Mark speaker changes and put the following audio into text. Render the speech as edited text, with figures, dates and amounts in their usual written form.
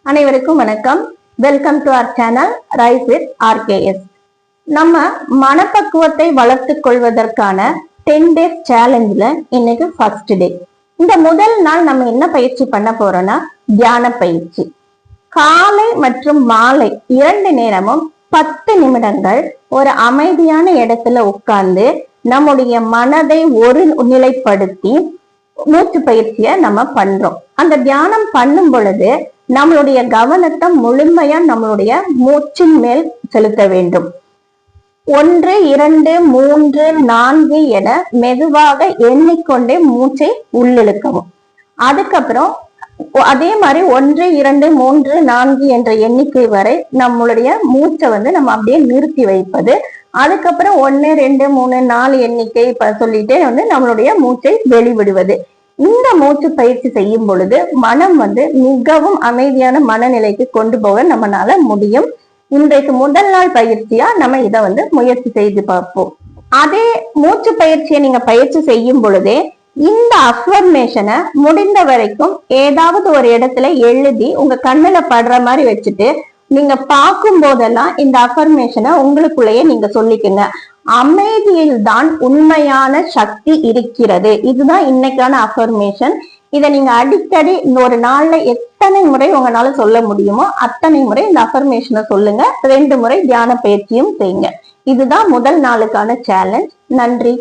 Speaker 1: அனைவருக்கும் வணக்கம். Welcome to our channel rise with RKS. நம்ம மனப்பக்குவத்தை வளர்த்துக் கொள்வதற்கான 10 days சேலஞ்சில் இன்னைக்கு ஃபர்ஸ்ட் டே. இந்த முதல் நாள் நம்ம என்ன பயிற்சி பண்ண போறோம்னா தியான பயிற்சி. காலை மற்றும் மாலை 2 நேரமும் 10 நிமிடங்கள் ஒரு அமைதியான இடத்துல உட்கார்ந்து நம்முடைய மனதை ஒரு நிலைப்படுத்தி மூச்சு பயிற்சியை நம்ம பண்றோம். அந்த தியானம் பண்ணும் பொழுது நம்மளுடைய கவனத்தை முழுமையா நம்மளுடைய மூச்சின் மேல் செலுத்த வேண்டும். 1, 2, 3, 4 என மெதுவாக எண்ணிக்கொண்டே மூச்சை உள்ளிழுக்கவும். அதுக்கப்புறம் அதே மாதிரி 1, 2, 3, 4 என்ற எண்ணிக்கை வரை நம்மளுடைய மூச்சை நம்ம அப்படியே நிறுத்தி வைப்பது. அதுக்கப்புறம் 1, 2, 3, 4 எண்ணிக்கை சொல்லிட்டே நம்மளுடைய மூச்சை வெளிவிடுவது. இந்த மூச்சு பயிற்சி செய்யும் பொழுது மனம் மிகவும் அமைதியான மனநிலைக்கு கொண்டு போக நம்மளால முடியும். இன்றைக்கு முதல் நாள் பயிற்சியா நம்ம இதை முயற்சி செய்து பார்ப்போம். அதே மூச்சு பயிற்சியை நீங்க பயிற்சி செய்யும் பொழுதே இந்த அஃபர்மேஷனை முடிந்த வரைக்கும் ஏதாவது ஒரு இடத்துல எழுதி உங்க கண்ணுல படுற மாதிரி வச்சுட்டு நீங்க பார்க்கும் போதெல்லாம் இந்த அஃபர்மேஷனை உங்களுக்குள்ளேயே நீங்க சொல்லிக்கங்க. அமைதியில் தான் உண்மையான சக்தி இருக்கிறது. இதுதான் இன்னைக்கான அஃபர்மேஷன். இதை நீங்க அடிக்கடி ஒரு நாள்ல எத்தனை முறை உங்களால சொல்ல முடியுமோ அத்தனை முறை இந்த அஃபர்மேஷனை சொல்லுங்க. 2 முறை தியான பயிற்சியும் செய்யுங்க. இதுதான் முதல் நாளுக்கான சேலஞ்ச். நன்றி.